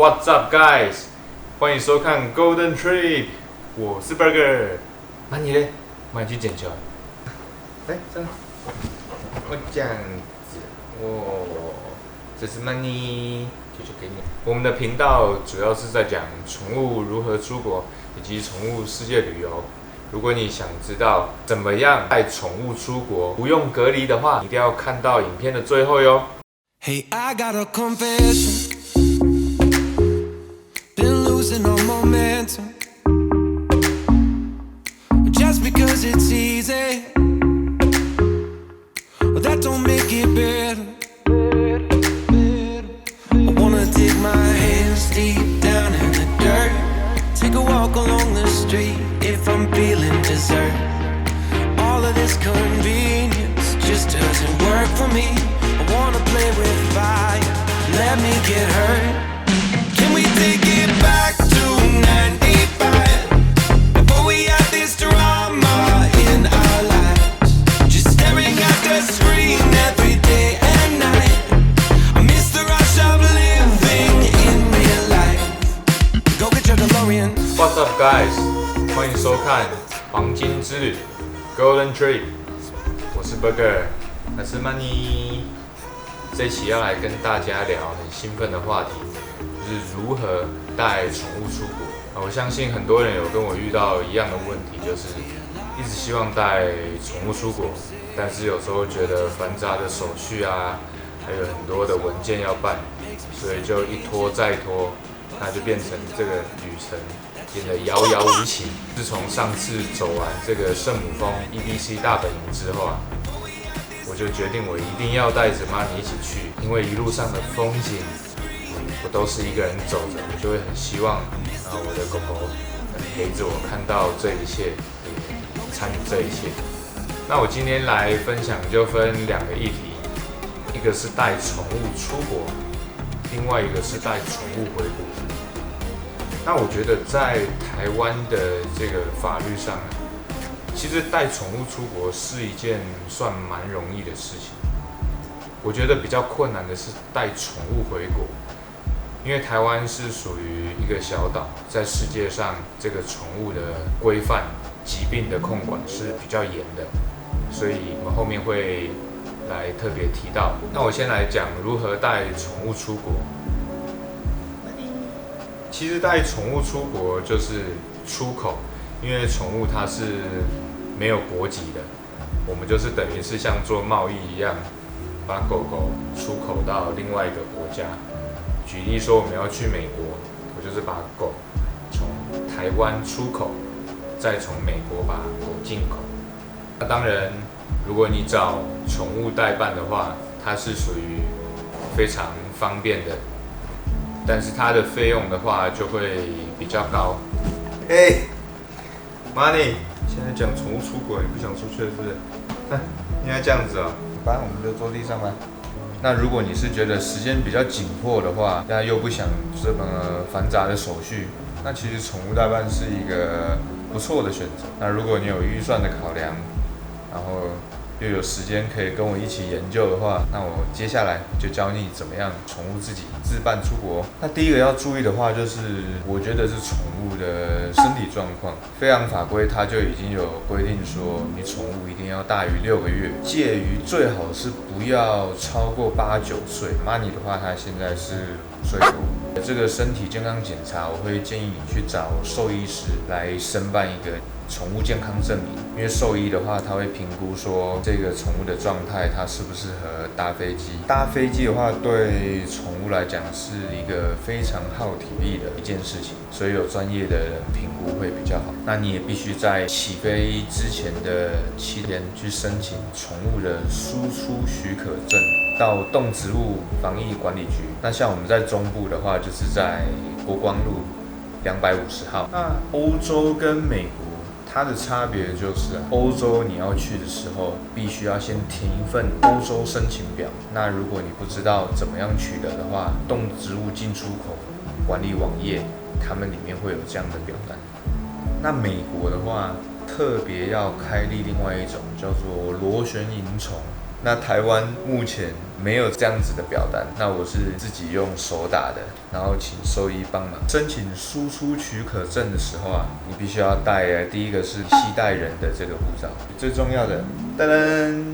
What's up, guys？ 欢迎收看 Golden Trip， 我是 Burger。那你嘞？帮你去捡球。来，这样。我这样子，这是 money， 就给你。我们的频道主要是在讲宠物如何出国，以及宠物世界旅游。如果你想知道怎么样带宠物出国不用隔离的话，一定要看到影片的最后哟。Hey, I got a confession. Been losing all momentum. Just because it's easy, but that don't make it better. I wanna dig my hands deep down in the dirt. Take a walk along the street if I'm feeling dessert. All of this convenience just doesn't work for me. I wanna play with fire, let me get hurt. Can we take it back to 95? Before we had this drama in our lives, just staring at the screen every day and night. I miss the rush of living in real life. Go get your DeLorean. What's up, guys？ 欢迎收看黄金之旅 Golden Trip， 我是 Burger， 还是 Money。这一期要来跟大家聊很兴奋的话题，就是如何带宠物出国。我相信很多人有跟我遇到一样的问题，就是一直希望带宠物出国，但是有时候觉得繁杂的手续啊，还有很多的文件要办，所以就一拖再拖，那就变成这个旅程变得遥遥无期。自从上次走完这个圣母峰 EBC 大本营之后啊，我就决定我一定要带着妈咪一起去，因为一路上的风景我都是一个人走着，我就会很希望我的狗狗能陪着我看到这一切，也参与这一切。那我今天来分享就分两个议题，一个是带宠物出国，另外一个是带宠物回国。那我觉得在台湾的这个法律上，其实带宠物出国是一件算蛮容易的事情。我觉得比较困难的是带宠物回国，因为台湾是属于一个小岛，在世界上这个宠物的规范、疾病的控管是比较严的，所以我们后面会来特别提到。那我先来讲如何带宠物出国。其实带宠物出国就是出口，因为宠物它是没有国籍的，我们就是等于是像做贸易一样，把狗狗出口到另外一个国家。举例说，我们要去美国，我就是把狗从台湾出口，再从美国把狗进口。那当然，如果你找宠物代办的话，它是属于非常方便的，但是它的费用的话就会比较高。Money， 现在讲宠物出国，你不想出去了是不是？应该这样子哦。不然我们就坐地上吧。那如果你是觉得时间比较紧迫的话，但又不想这么繁杂的手续，那其实宠物代办是一个不错的选择。那如果你有预算的考量，然后又有时间可以跟我一起研究的话，那我接下来就教你怎么样宠物自己自办出国。那第一个要注意的话，就是我觉得是宠物的身体状况。飞扬法规它就已经有规定说，你宠物一定要大于6个月，介于最好是不要超过8、9岁。Money的话，它现在是5岁多。这个身体健康检查，我会建议你去找兽医师来申办一个宠物健康证明，因为兽医的话，他会评估说这个宠物的状态，它适不适合搭飞机。搭飞机的话，对宠物来讲是一个非常耗体力的一件事情，所以有专业的人评估会比较好。那你也必须在起飞之前的7天去申请宠物的输出许可证，到动植物防疫管理局。那像我们在中部的话，就是在国光路250号。那欧洲跟美国它的差别就是，欧洲你要去的时候，必须要先填一份欧洲申请表。那如果你不知道怎么样取得的话，动植物进出口管理网页，他们里面会有这样的表单。那美国的话，特别要开立另外一种叫做螺旋萤虫那台湾目前没有这样子的表单，那我是自己用手打的，然后请兽医帮忙申请输出许可证的时候啊，你必须要带第一个是携带人的这个护照，最重要的，噔噔，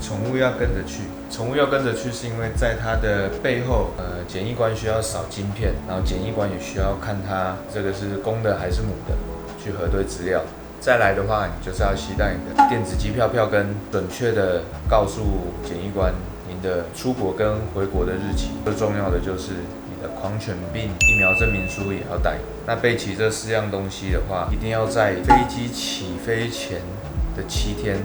宠物要跟着去。宠物要跟着去是因为在它的背后，检疫官需要扫晶片，然后检疫官也需要看它这个是公的还是母的，去核对资料。再来的话，你就是要携带你的电子机票票根，准确的告诉检疫官您的出国跟回国的日期。最重要的就是你的狂犬病疫苗证明书也要带。那备齐这4样东西的话，一定要在飞机起飞前的7天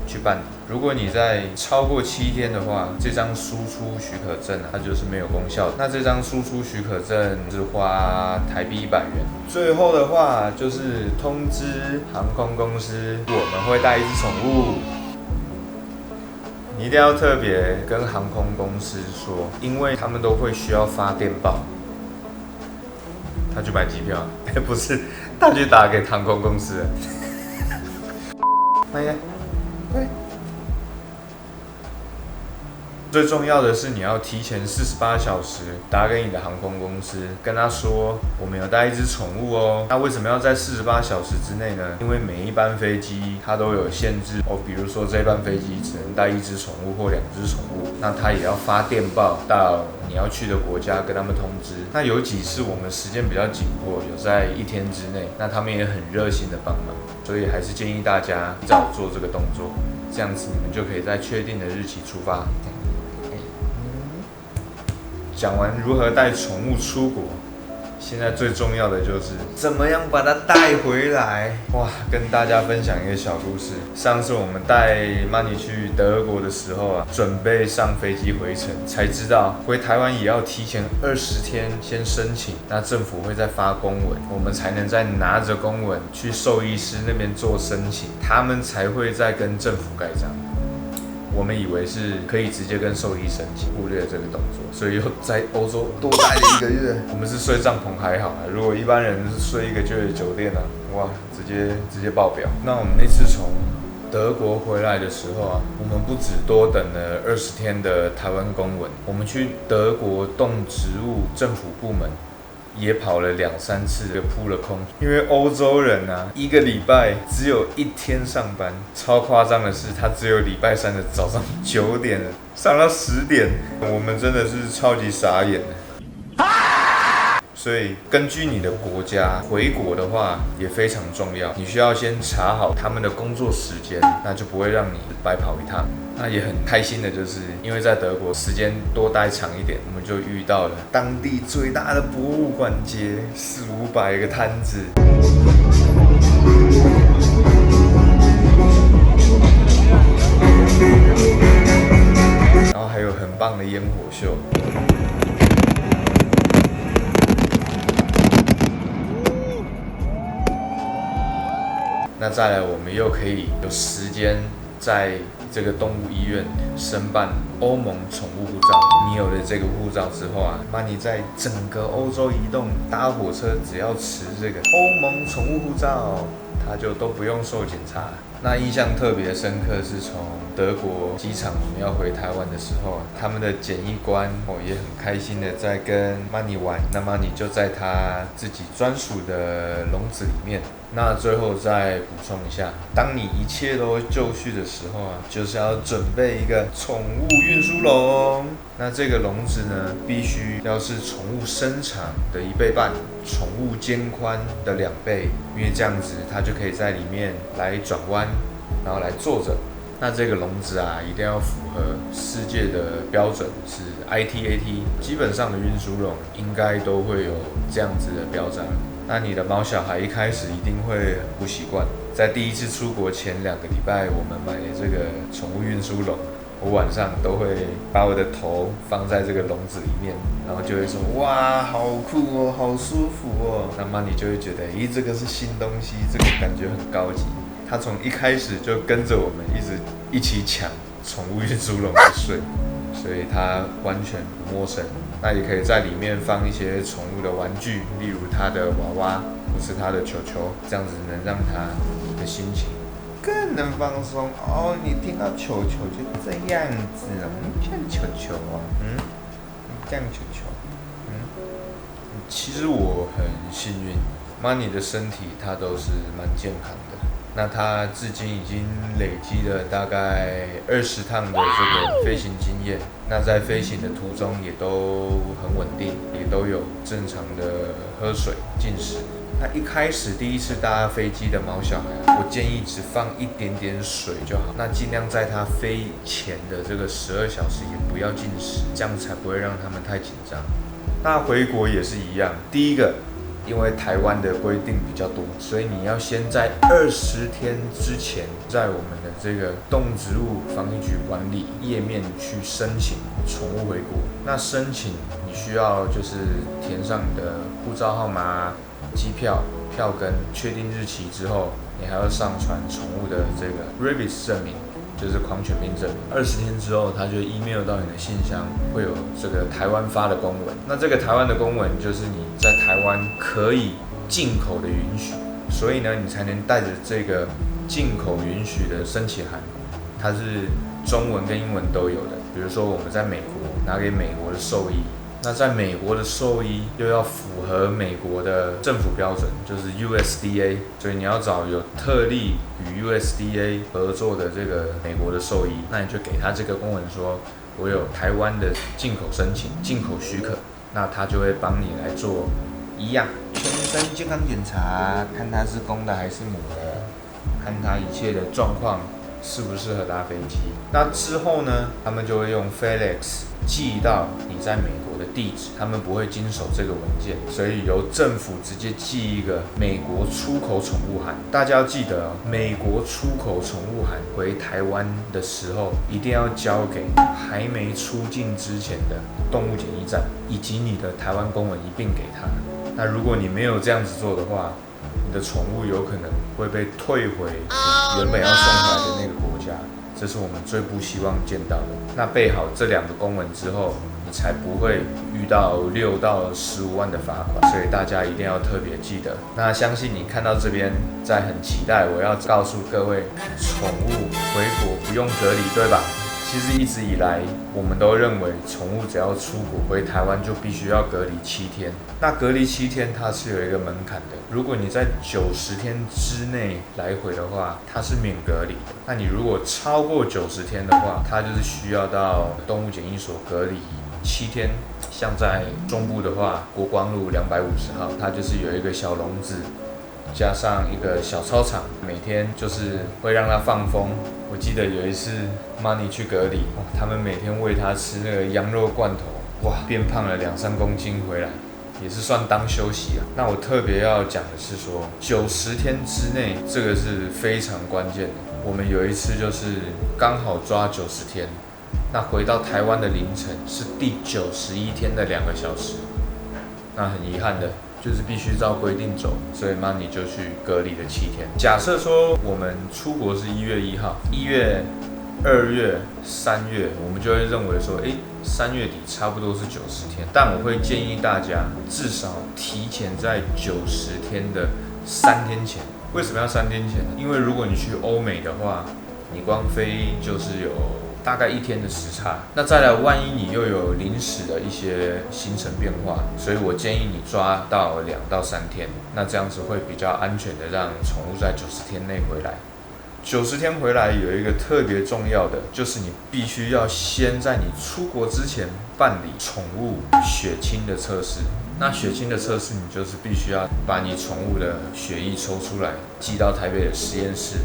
去办理。如果你在超过7天的话，这张输出许可证它就是没有功效的。那这张输出许可证是花台币100元。最后的话就是通知航空公司，我们会带一只宠物。你一定要特别跟航空公司说，因为他们都会需要发电报。他去买机票，不是，他去打给航空公司。哎呀，对。最重要的是，你要提前48小时打给你的航空公司，跟他说我们有带一只宠物哦。那为什么要在48小时之内呢？因为每一班飞机它都有限制哦，比如说这班飞机只能带1只宠物或2只宠物，那它也要发电报到你要去的国家跟他们通知。那有几次我们时间比较紧迫，有在1天之内，那他们也很热心的帮忙，所以还是建议大家提早做这个动作，这样子你们就可以在确定的日期出发。讲完如何带宠物出国，现在最重要的就是怎么样把它带回来。哇，跟大家分享一个小故事。上次我们带Money去德国的时候啊，准备上飞机回程，才知道回台湾也要提前20天先申请，那政府会再发公文，我们才能再拿着公文去兽医师那边做申请，他们才会再跟政府盖章。我们以为是可以直接跟兽医申请，忽略了这个动作，所以又在欧洲多待了1个月。我们是睡帐篷还好如果一般人是睡1个月的酒店啊，哇，直接爆表。那我们那次从德国回来的时候啊，我们不止多等了20天的台湾公文，我们去德国动植物政府部门也跑了2-3次，就扑了空。因为欧洲人啊，1个礼拜只有1天上班，超夸张的是，他只有礼拜3的早上9点上到10点，我们真的是超级傻眼的。所以根据你的国家回国的话也非常重要，你需要先查好他们的工作时间，那就不会让你白跑一趟。那也很开心的就是因为在德国时间多待长一点，我们就遇到了当地最大的博物馆街，400-500个摊子，然后还有很棒的烟火秀。那再来，我们又可以有时间在这个动物医院申办欧盟宠物护照。你有了这个护照之后啊，那你在整个欧洲移动搭火车，只要持这个欧盟宠物护照，它就都不用受检查。那印象特别深刻是从德国机场我们要回台湾的时候，他们的检疫官也很开心的在跟 Money 玩，那 Money 就在他自己专属的笼子里面。那最后再补充一下，当你一切都就绪的时候啊，就是要准备一个宠物运输笼。那这个笼子呢，必须要是宠物身长的1倍半，宠物肩宽的2倍，因为这样子它就可以在里面来转弯，然后来坐着。那这个笼子啊，一定要符合世界的标准，是 ITAT， 基本上的运输笼应该都会有这样子的标章。那你的毛小孩一开始一定会很不习惯，在第一次出国前2个礼拜，我们买了这个宠物运输笼，我晚上都会把我的头放在这个笼子里面，然后就会说哇，好酷哦，好舒服哦。那么你就会觉得，这个是新东西，这个感觉很高级。他从一开始就跟着我们一起抢宠物运输笼的睡，所以他完全不陌生。那也可以在里面放一些宠物的玩具，例如他的娃娃或是他的球球，这样子能让他的心情更能放松哦。你听到球球就这样子，这样球球啊，这样球球，其实我很幸运，Money 的身体他都是蛮健康的。那他至今已经累积了大概20趟的这个飞行经验，那在飞行的途中也都很稳定，也都有正常的喝水进食。那一开始第一次搭飞机的毛小孩，我建议只放一点点水就好，那尽量在他飞前的这个12小时也不要进食，这样才不会让他们太紧张。那回国也是一样，第一个，因为台湾的规定比较多，所以你要先在20天之前，在我们的这个动植物防疫局管理页面去申请宠物回国。那申请你需要就是填上你的护照号码、机票、票根，确定日期之后，你还要上传宠物的这个 Rabies 证明。就是狂犬病证明，20天之后，它就 email 到你的信箱，会有这个台湾发的公文。那这个台湾的公文就是你在台湾可以进口的允许，所以呢，你才能带着这个进口允许的申请函，它是中文跟英文都有的。比如说我们在美国拿给美国的兽医，那在美国的兽医又要符合美国的政府标准，就是 USDA， 所以你要找有特例与 USDA 合作的这个美国的兽医，那你就给他这个公文说，我有台湾的进口申请、进口许可，那他就会帮你来做一样全身健康检查，看他是公的还是母的，看他一切的状况适不适合搭飞机。那之后呢，他们就会用 FedEx 寄到你在美国的地址，他们不会经手这个文件，所以由政府直接寄一个美国出口宠物函。大家要记得美国出口宠物函回台湾的时候，一定要交给还没出境之前的动物检疫站，以及你的台湾公文一并给他。那如果你没有这样子做的话，你的宠物有可能会被退回原本要送回来的那个国家，这是我们最不希望见到的。那备好这2个公文之后，你才不会遇到6到15万的罚款，所以大家一定要特别记得。那相信你看到这边，在很期待我要告诉各位，宠物回国不用隔离，对吧？其实一直以来，我们都认为宠物只要出国回台湾就必须要隔离7天。那隔离7天它是有一个门槛的，如果你在90天之内来回的话，它是免隔离的。那你如果超过90天的话，它就是需要到动物检疫所隔离7天。像在中部的话，国光路250号，它就是有一个小笼子，加上一个小操场，每天就是会让它放风。我记得有一次 Money 去隔离，他们每天喂它吃那个羊肉罐头，哇，变胖了2-3公斤回来，也是算当休息啊。那我特别要讲的是说，90天之内，这个是非常关键的。我们有一次就是刚好抓90天，那回到台湾的凌晨是第91天的2个小时，那很遗憾的。就是必须照规定走，所以 Money 就去隔离了7天。假设说我们出国是1月1号，1月、2月、3月，我们就会认为说，3月底差不多是90天。但我会建议大家至少提前在90天的3天前。为什么要3天前呢？因为如果你去欧美的话，你光飞就是有大概1天的时差，那再来，万一你又有临时的一些行程变化，所以我建议你抓到2到3天，那这样子会比较安全的让宠物在90天内回来。90天回来有一个特别重要的，就是你必须要先在你出国之前办理宠物血清的测试。那血清的测试，你就是必须要把你宠物的血液抽出来，寄到台北的实验室，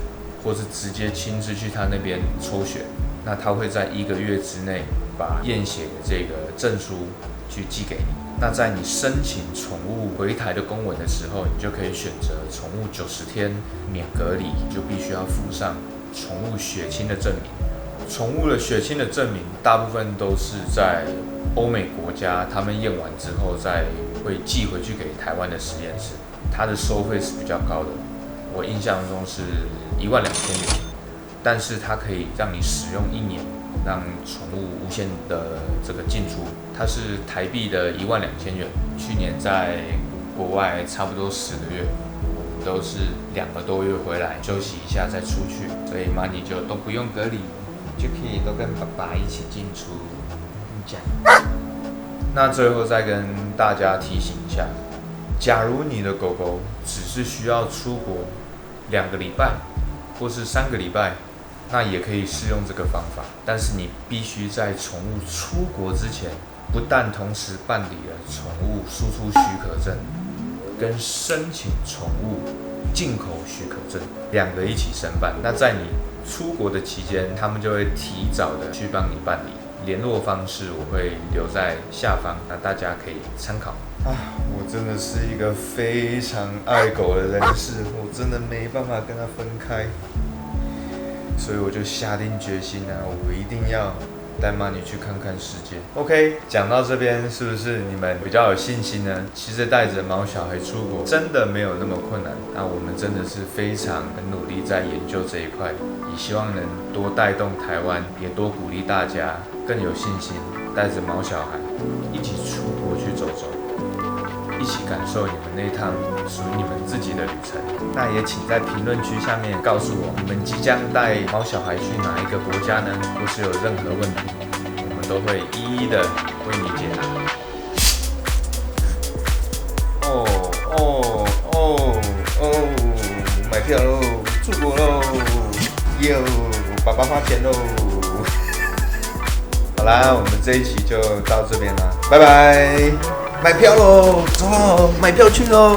或是直接亲自去他那边抽血。那他会在1个月之内把验血的这个证书去寄给你。那在你申请宠物回台的公文的时候，你就可以选择宠物90天免隔离，就必须要附上宠物血清的证明。宠物的血清的证明大部分都是在欧美国家，他们验完之后再会寄回去给台湾的实验室，它的收费是比较高的，我印象中是12000元。但是它可以让你使用1年，让宠物无限的这个进出。它是台币的12000元，去年在国外差不多10个月，都是2个多月回来休息一下再出去，所以妈你就都不用隔离，就可以都跟爸爸一起进出。这样。那最后再跟大家提醒一下，假如你的狗狗只是需要出国2个礼拜或是3个礼拜，那也可以适用这个方法。但是你必须在宠物出国之前，不但同时办理了宠物输出许可证，跟申请宠物进口许可证2个一起申办。那在你出国的期间，他们就会提早的去帮你办理。联络方式我会留在下方，那大家可以参考。我真的是一个非常爱狗的人士，我真的没办法跟它分开，所以我就下定决心我一定要带妈咪去看看世界。OK， 讲到这边，是不是你们比较有信心呢？其实带着毛小孩出国真的没有那么困难。那我们真的是非常很努力在研究这一块，也希望能多带动台湾，也多鼓励大家更有信心，带着毛小孩一起出国去走走，一起感受你们那趟属于你们自己的旅程。那也请在评论区下面告诉我，你们即将带毛小孩去哪一个国家呢？或是有任何问题，我们都会一一的为你解答。买票喽，出国喽，爸爸花钱喽。好啦，我们这一期就到这边啦，拜拜。买票喽，走喽，买票去喽。